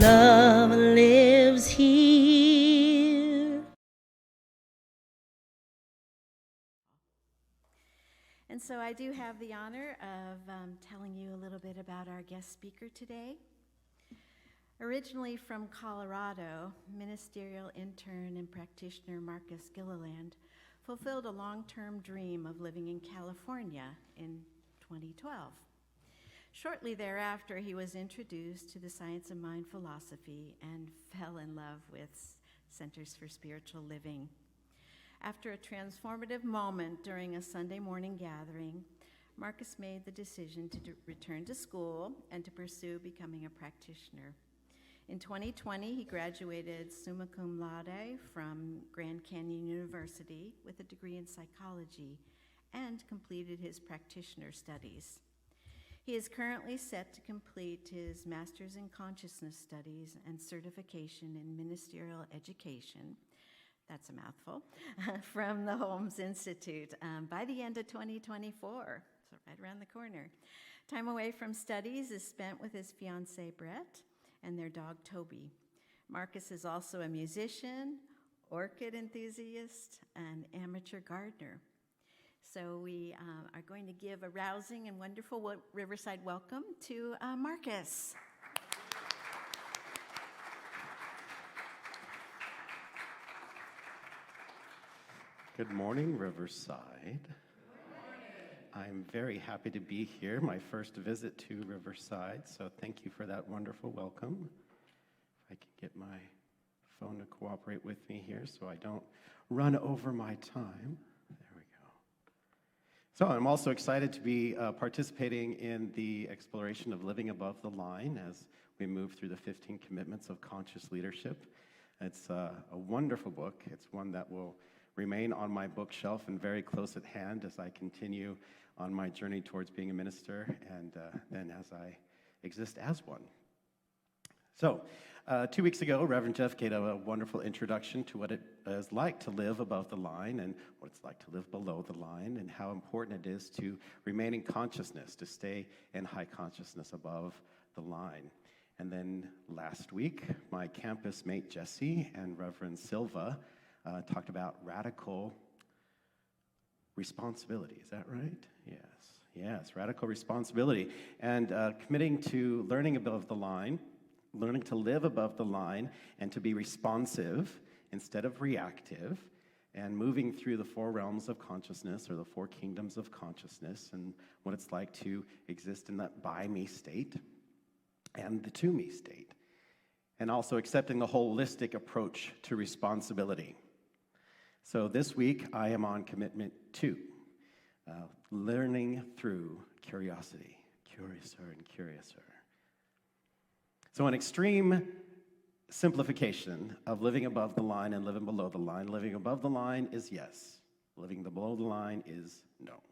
love lives here. And so I do have the honor of telling you a little bit about our guest speaker today. Originally from Colorado, Ministerial intern and practitioner Marcus Gilliland fulfilled a long-term dream of living in California in 2012. Shortly thereafter, he was introduced to the Science of Mind philosophy and fell in love with Centers for Spiritual Living. After a transformative moment during a Sunday morning gathering, Marcus made the decision to return to school and to pursue becoming a practitioner. In 2020, he graduated summa cum laude from Grand Canyon University with a degree in psychology and completed his practitioner studies. He is currently set to complete his Master's in Consciousness Studies and certification in Ministerial Education, that's a mouthful, from the Holmes Institute by the end of 2024, so right around the corner. Time away from studies is spent with his fiancée, Brett, and their dog, Toby. Marcus is also a musician, orchid enthusiast, and amateur gardener. So we are going to give a rousing and wonderful Riverside welcome to Marcus. Good morning, Riverside. I'm very happy to be here, my first visit to Riverside, so thank you for that wonderful welcome. If I can get my phone to cooperate with me here so I don't run over my time. There we go. So I'm also excited to be participating in the exploration of living above the line as we move through the 15 commitments of conscious leadership. It's a wonderful book. It's one that will remain on my bookshelf and very close at hand as I continue on my journey towards being a minister and then as I exist as one. So 2 weeks ago, Reverend Jeff gave a wonderful introduction to what it is like to live above the line and what it's like to live below the line and how important it is to remain in consciousness, to stay in high consciousness above the line. And then last week, my campus mate Jesse and Reverend Silva talked about radical responsibility. Is that right? Yes, radical responsibility. And committing to learning above the line, learning to live above the line, and to be responsive instead of reactive, and moving through the four realms of consciousness, or the four kingdoms of consciousness, and what it's like to exist in that by-me state and the to-me state. And also accepting the holistic approach to responsibility. So this week, I am on commitment 2, learning through curiosity, curiouser and curiouser. So an extreme simplification of living above the line and living below the line. Living above the line is yes. Living below the line is no.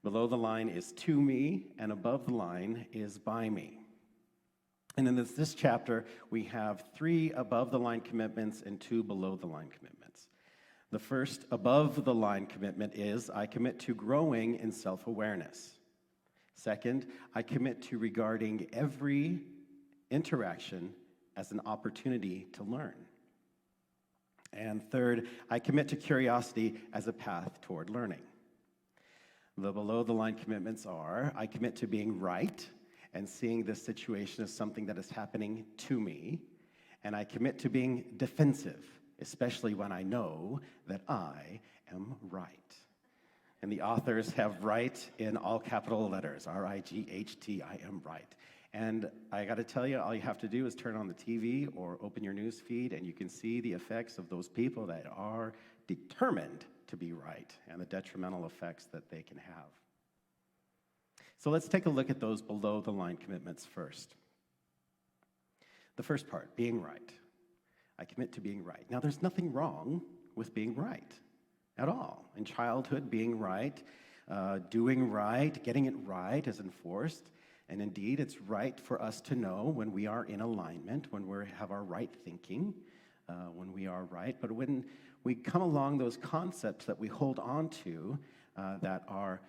Below the line is to me, and above the line is by me. And in this chapter, we have 3 above-the-line commitments and 2 below-the-line commitments. The first above-the-line commitment is, I commit to growing in self-awareness. Second, I commit to regarding every interaction as an opportunity to learn. And third, I commit to curiosity as a path toward learning. The below-the-line commitments are, I commit to being right and seeing this situation as something that is happening to me, and I commit to being defensive, especially when I know that I am right. And the authors have right in all capital letters, R-I-G-H-T, I am right. And I gotta tell you, all you have to do is turn on the TV or open your news feed, and you can see the effects of those people that are determined to be right and the detrimental effects that they can have. So let's take a look at those below-the-line commitments first. The first part, being right. I commit to being right. Now, there's nothing wrong with being right at all. In childhood, being right, doing right, getting it right is enforced. And indeed, it's right for us to know when we are in alignment, when we have our right thinking, when we are right. But when we come along those concepts that we hold on to that are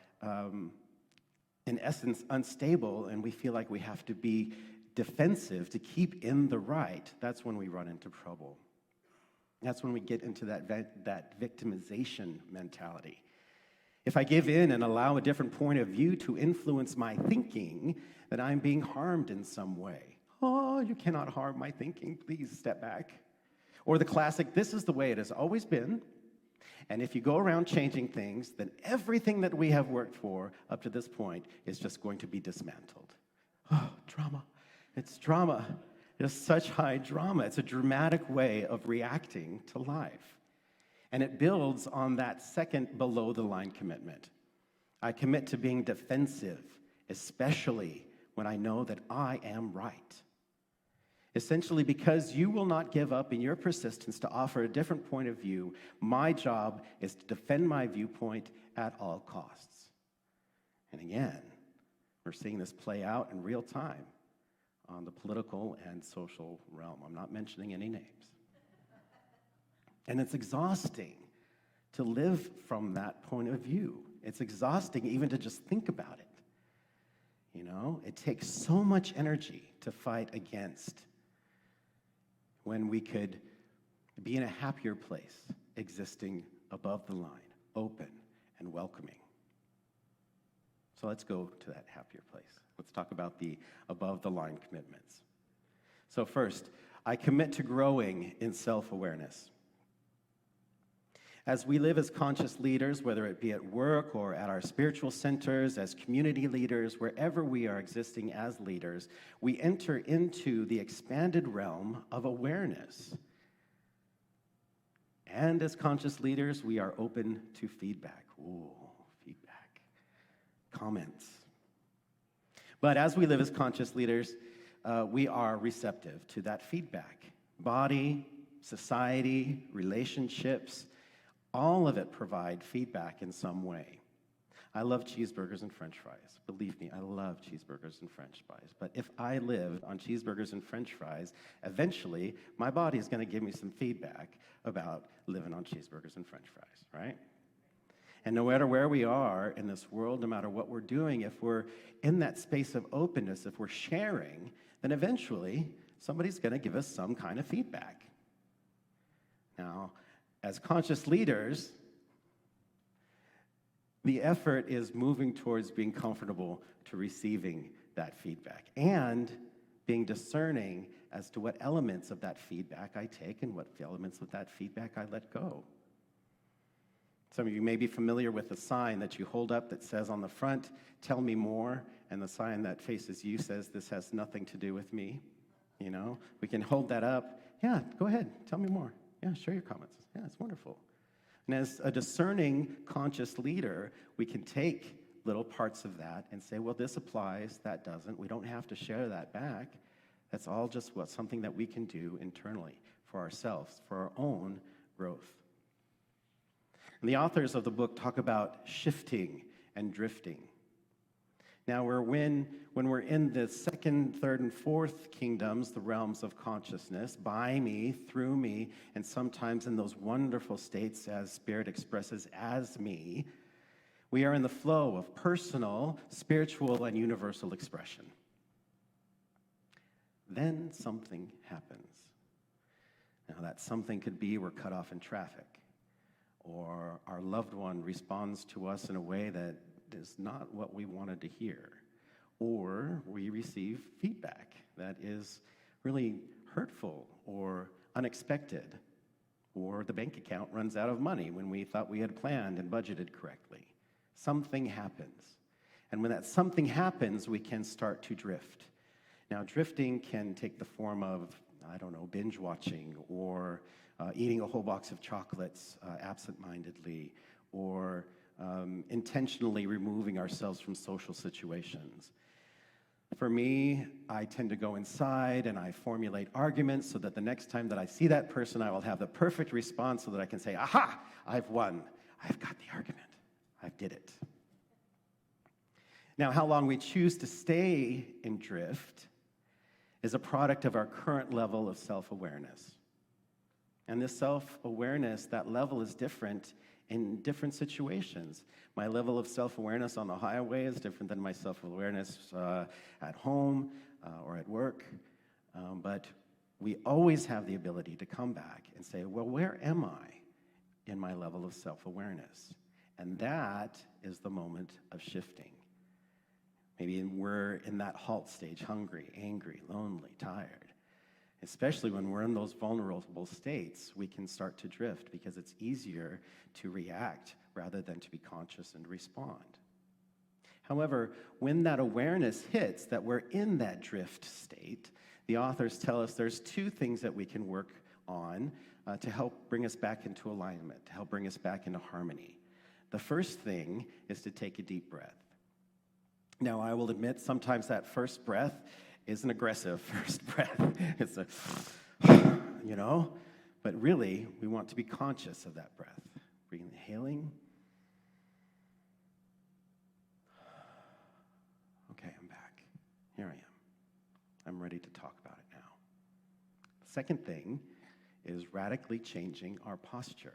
in essence unstable, and we feel like we have to be defensive, to keep in the right, that's when we run into trouble. That's when we get into that victimization mentality. If I give in and allow a different point of view to influence my thinking, then I'm being harmed in some way. Oh, you cannot harm my thinking. Please step back. Or the classic, this is the way it has always been. And if you go around changing things, then everything that we have worked for up to this point is just going to be dismantled. Oh, drama. It's drama. It's such high drama. It's a dramatic way of reacting to life. And it builds on that second below-the-line commitment. I commit to being defensive, especially when I know that I am right. Essentially, because you will not give up in your persistence to offer a different point of view, my job is to defend my viewpoint at all costs. And again, we're seeing this play out in real time on the political and social realm. I'm not mentioning any names. And it's exhausting to live from that point of view. It's exhausting even to just think about it. You know, it takes so much energy to fight against when we could be in a happier place, existing above the line, open and welcoming. So let's go to that happier place. Let's talk about the above-the-line commitments. So first, I commit to growing in self-awareness. As we live as conscious leaders, whether it be at work or at our spiritual centers, as community leaders, wherever we are existing as leaders, we enter into the expanded realm of awareness. And as conscious leaders, we are open to feedback. Ooh, feedback. Comments. But as we live as conscious leaders, we are receptive to that feedback. Body, society, relationships, all of it provide feedback in some way. I love cheeseburgers and French fries. Believe me, I love cheeseburgers and French fries. But if I lived on cheeseburgers and French fries, eventually my body is going to give me some feedback about living on cheeseburgers and French fries, right? And no matter where we are in this world, no matter what we're doing, if we're in that space of openness, if we're sharing, then eventually somebody's going to give us some kind of feedback. Now, as conscious leaders, the effort is moving towards being comfortable to receiving that feedback and being discerning as to what elements of that feedback I take and what elements of that feedback I let go. Some of you may be familiar with the sign that you hold up that says on the front, "Tell me more," and the sign that faces you says, "This has nothing to do with me." You know, we can hold that up. Yeah, go ahead, tell me more. Yeah, share your comments. Yeah, it's wonderful. And as a discerning, conscious leader, we can take little parts of that and say, well, this applies, that doesn't. We don't have to share that back. That's all just something that we can do internally for ourselves, for our own growth. And the authors of the book talk about shifting and drifting. Now, when we're in the second, third, and fourth kingdoms, the realms of consciousness, by me, through me, and sometimes in those wonderful states as Spirit expresses as me, we are in the flow of personal, spiritual, and universal expression. Then something happens. Now, that something could be we're cut off in traffic, or our loved one responds to us in a way that is not what we wanted to hear, or we receive feedback that is really hurtful or unexpected, or the bank account runs out of money when we thought we had planned and budgeted correctly. Something happens. And when that something happens, we can start to drift. Now, drifting can take the form of, binge watching, or eating a whole box of chocolates absent-mindedly, or intentionally removing ourselves from social situations. For me, I tend to go inside and I formulate arguments so that the next time that I see that person, I will have the perfect response so that I can say, aha, I've won. I've got the argument. I did it. Now, how long we choose to stay in drift is a product of our current level of self-awareness. And this self-awareness, that level is different in different situations. My level of self-awareness on the highway is different than my self-awareness at home. or at work, but we always have the ability to come back and say, well, where am I in my level of self-awareness? And that is the moment of shifting. Maybe we're in that halt stage, hungry, angry, lonely, tired. Especially when we're in those vulnerable states, we can start to drift because it's easier to react rather than to be conscious and respond. However, when that awareness hits that we're in that drift state, the authors tell us there's two things that we can work on to help bring us back into alignment, to help bring us back into harmony. The first thing is to take a deep breath. Now, I will admit sometimes that first breath is an aggressive first breath. It's a, but really, we want to be conscious of that breath. Inhaling. Okay, I'm back. Here I am. I'm ready to talk about it now. The second thing is radically changing our posture.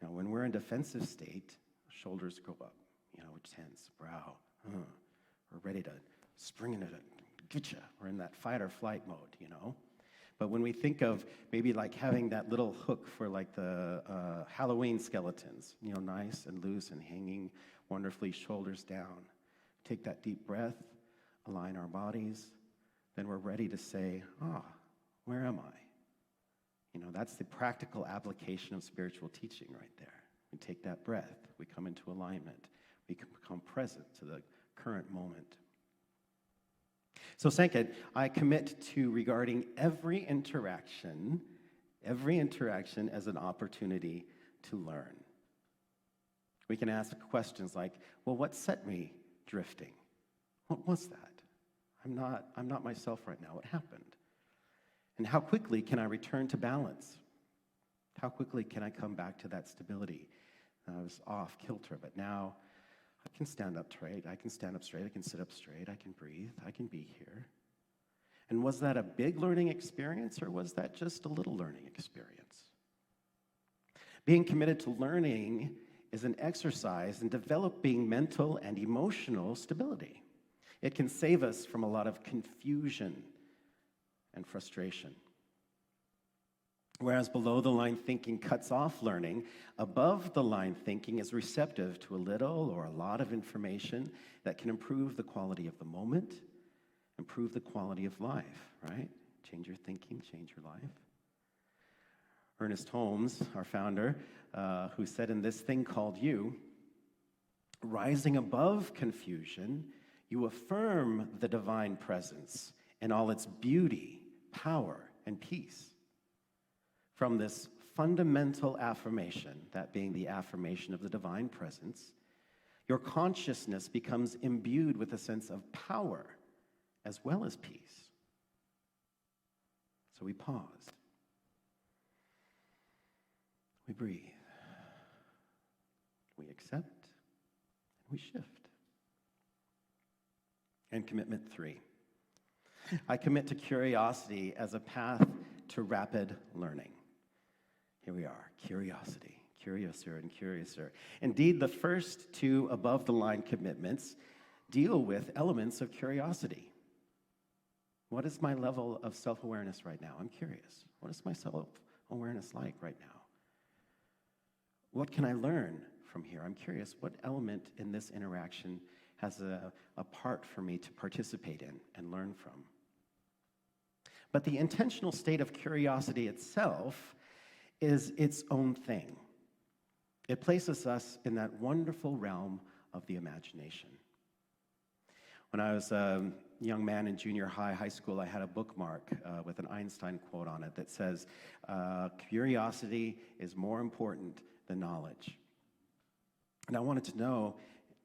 Now, when we're in defensive state, shoulders go up, we're tense, brow, we're ready to spring into it, get you. We're in that fight or flight mode, But when we think of maybe like having that little hook for like the Halloween skeletons, nice and loose and hanging wonderfully, shoulders down. Take that deep breath, align our bodies, then we're ready to say, where am I? That's the practical application of spiritual teaching right there. We take that breath, we come into alignment, we can become present to the current moment. So second, I commit to regarding every interaction as an opportunity to learn. We can ask questions like, well, what set me drifting? What was that? I'm not myself right now. What happened? And how quickly can I return to balance? How quickly can I come back to that stability? I was off kilter, but now I can stand up straight. I can stand up straight. I can sit up straight. I can breathe. I can be here. And was that a big learning experience, or was that just a little learning experience? Being committed to learning is an exercise in developing mental and emotional stability. It can save us from a lot of confusion and frustration. Whereas below-the-line thinking cuts off learning, above-the-line thinking is receptive to a little or a lot of information that can improve the quality of the moment, improve the quality of life, right? Change your thinking, change your life. Ernest Holmes, our founder, who said in This Thing Called You, rising above confusion, you affirm the divine presence in all its beauty, power, and peace. From this fundamental affirmation, that being the affirmation of the divine presence, your consciousness becomes imbued with a sense of power as well as peace. So we pause. We breathe. We accept. And we shift. And commitment 3. I commit to curiosity as a path to rapid learning. Here we are, curiosity, curiouser and curiouser. Indeed, the first two above-the-line commitments deal with elements of curiosity. What is my level of self-awareness right now? I'm curious. What is my self-awareness like right now? What can I learn from here? I'm curious. What element in this interaction has a part for me to participate in and learn from? But the intentional state of curiosity itself is its own thing. It places us in that wonderful realm of the imagination. When I was a young man in junior high school, I had a bookmark with an Einstein quote on it that says, curiosity is more important than knowledge. And I wanted to know,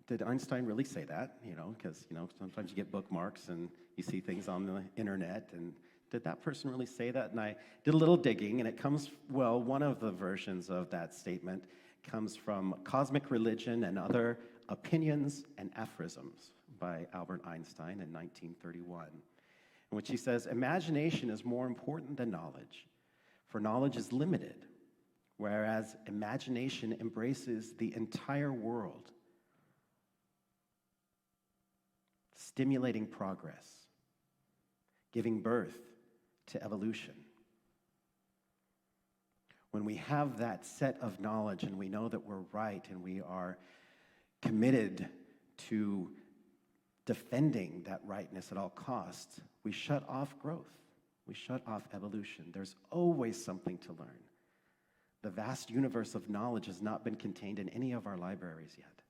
did Einstein really say that? Because, sometimes you get bookmarks and you see things on the internet, and did that person really say that? And I did a little digging, and it comes, one of the versions of that statement comes from Cosmic Religion and Other Opinions and Aphorisms by Albert Einstein in 1931, in which he says, imagination is more important than knowledge, for knowledge is limited, whereas imagination embraces the entire world, stimulating progress giving birth to evolution. When we have that set of knowledge and we know that we're right and we are committed to defending that rightness at all costs, we shut off growth. We shut off evolution. There's always something to learn. The vast universe of knowledge has not been contained in any of our libraries yet.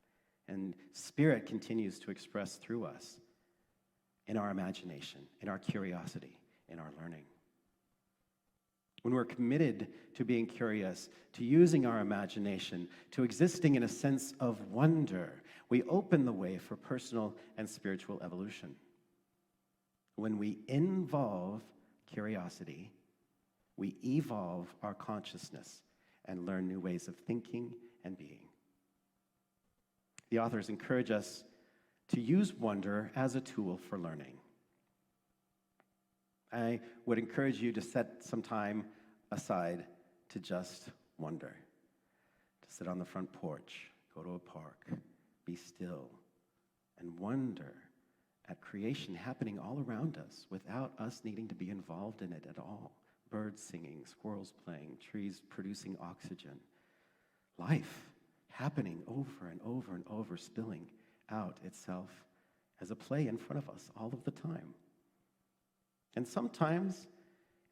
And Spirit continues to express through us in our imagination, in our curiosity, in our learning. When we're committed to being curious, to using our imagination, to existing in a sense of wonder, we open the way for personal and spiritual evolution. When we involve curiosity, we evolve our consciousness and learn new ways of thinking and being. The authors encourage us to use wonder as a tool for learning. I would encourage you to set some time aside to just wonder, to sit on the front porch, go to a park, be still, and wonder at creation happening all around us without us needing to be involved in it at all. Birds singing, squirrels playing, trees producing oxygen. Life happening over and over and over, spilling out itself as a play in front of us all of the time. And sometimes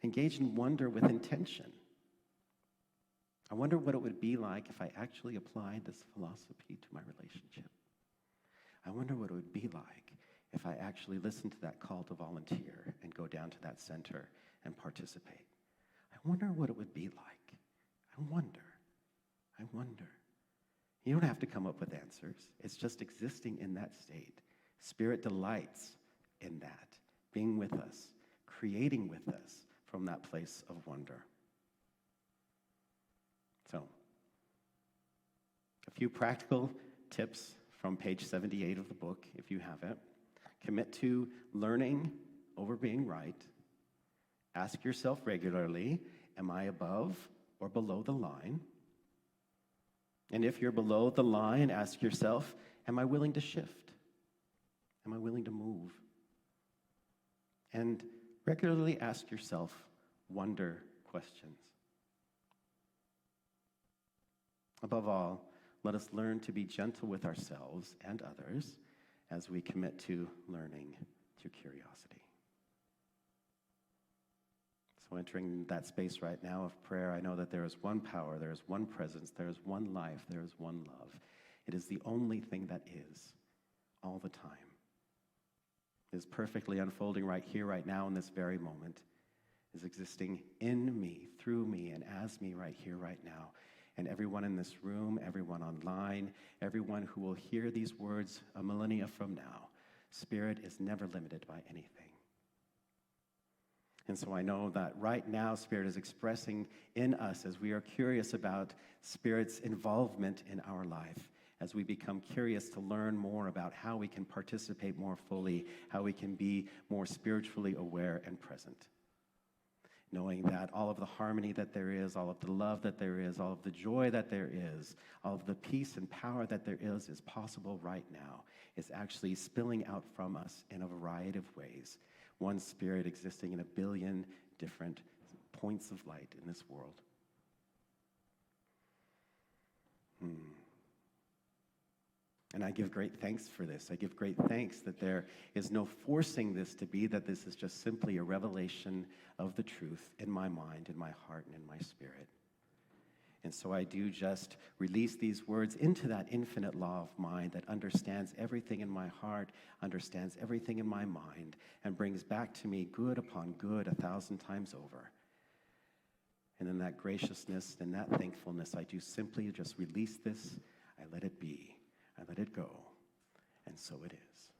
engage in wonder with intention. I wonder what it would be like if I actually applied this philosophy to my relationship. I wonder what it would be like if I actually listened to that call to volunteer and go down to that center and participate. I wonder what it would be like. I wonder. You don't have to come up with answers. It's just existing in that state. Spirit delights in that, being with us, creating with us from that place of wonder. So, a few practical tips from page 78 of the book, if you have it. Commit to learning over being right. Ask yourself regularly, am I above or below the line? And if you're below the line, ask yourself, am I willing to shift? Am I willing to move? And regularly ask yourself wonder questions. Above all, let us learn to be gentle with ourselves and others as we commit to learning through curiosity. So entering that space right now of prayer, I know that there is one power, there is one presence, there is one life, there is one love. It is the only thing that is, all the time. It is perfectly unfolding right here, right now, in this very moment, is existing in me, through me, and as me right here, right now. And everyone in this room, everyone online, everyone who will hear these words a millennia from now, Spirit is never limited by anything. And so I know that right now Spirit is expressing in us as we are curious about Spirit's involvement in our life, as we become curious to learn more about how we can participate more fully, how we can be more spiritually aware and present. Knowing that all of the harmony that there is, all of the love that there is, all of the joy that there is, all of the peace and power that there is possible right now, is actually spilling out from us in a variety of ways. One Spirit existing in a billion different points of light in this world. And I give great thanks for this. I give great thanks that there is no forcing this to be, that this is just simply a revelation of the truth in my mind, in my heart, and in my spirit. And so I do just release these words into that infinite law of mind that understands everything in my heart, understands everything in my mind, and brings back to me good upon good 1,000 times over. And in that graciousness and that thankfulness, I do simply just release this. I let it be. I let it go. And so it is.